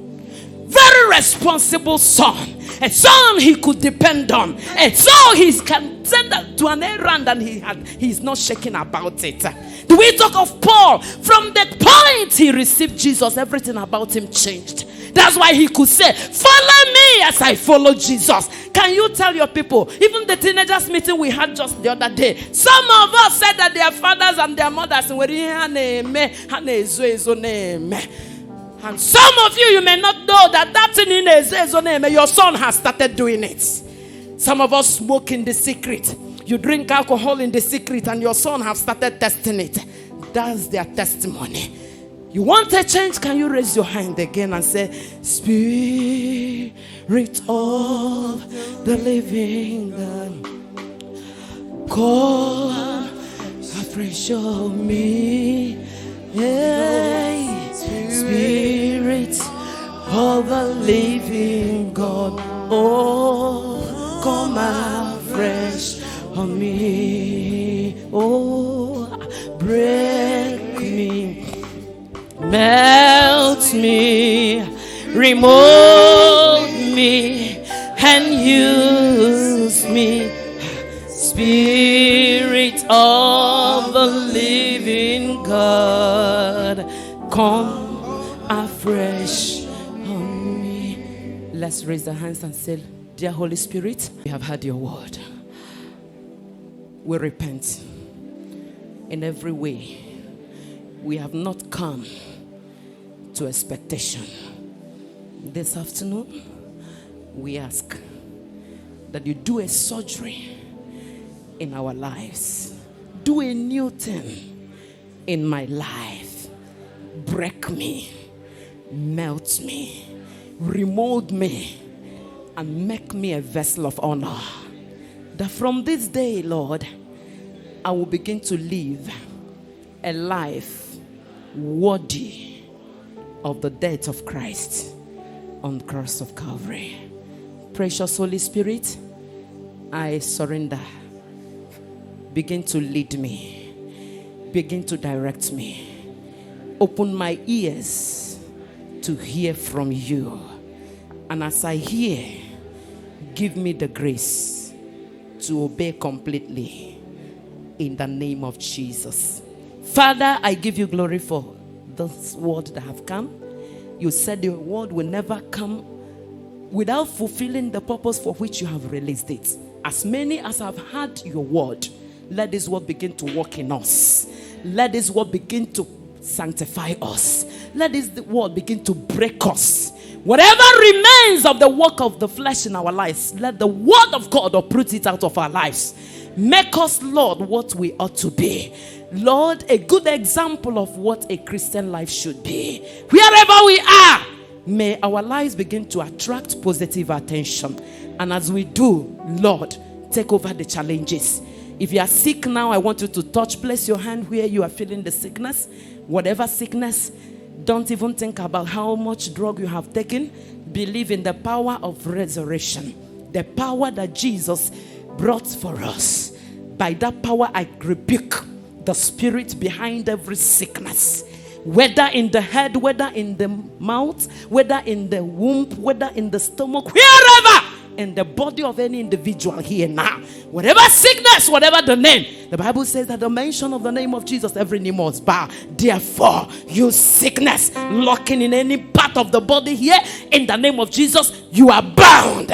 A: Very responsible son. A son he could depend on. A son he can send to an errand and he's not shaking about it. Do we talk of Paul? From the point he received Jesus, everything about him changed. That's why he could say, follow me as I follow Jesus. Can you tell your people, even the teenagers meeting we had just the other day, some of us said that their fathers and their mothers were and some of you may not know that thing in your son has started doing it. Some of us smoke in the secret. You drink alcohol in the secret and your son has started testing it. That's their testimony. You want a change? Can you raise your hand again and say, Spirit of the living God, come afresh on me. Hey, Spirit of the living God, oh, come afresh on me. Oh, break me, melt me, remove me, and use me. Spirit of the living God, come afresh on me. Let's raise our hands and say, dear Holy Spirit, we have heard your word. We repent in every way. We have not come to expectation. This afternoon, we ask that you do a surgery in our lives. Do a new thing in my life. Break me, melt me, remold me, and make me a vessel of honor. That from this day, Lord, I will begin to live a life worthy of the death of Christ on the cross of Calvary. Precious Holy Spirit, I surrender. Begin to lead me. Begin to direct me. Open my ears to hear from you. And as I hear, give me the grace to obey completely in the name of Jesus. Father, I give you glory for this word that have come. You said your word will never come without fulfilling the purpose for which you have released it. As many as have heard your word, let this word begin to work in us. Let this word begin to sanctify us. Let this word begin to break us. Whatever remains of the work of the flesh in our lives, let the word of God uproot it out of our lives. Make us, Lord, what we ought to be. Lord, a good example of what a Christian life should be. Wherever we are, may our lives begin to attract positive attention. And as we do, Lord, take over the challenges. If you are sick now, I want you to place your hand where you are feeling the sickness. Whatever sickness, don't even think about how much drug you have taken. Believe in the power of resurrection. The power that Jesus brought for us. By that power, I rebuke the spirit behind every sickness. Whether in the head, whether in the mouth, whether in the womb, whether in the stomach, wherever in the body of any individual here now. Whatever sickness, whatever the name. The Bible says that the mention of the name of Jesus, every knee must bow. Therefore, you sickness lurking in any part of the body here, in the name of Jesus, you are bound.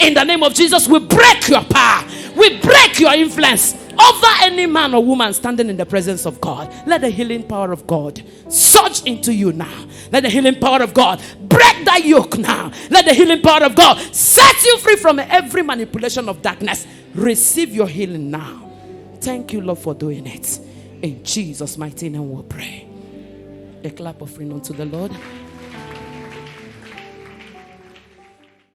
A: In the name of Jesus, we break your power. We break your influence over any man or woman standing in the presence of God. Let the healing power of God surge into you now. Let the healing power of God break that yoke now. Let the healing power of God set you free from every manipulation of darkness. Receive your healing now. Thank you, Lord, for doing it. In Jesus' mighty name we pray. A clap offering unto the Lord.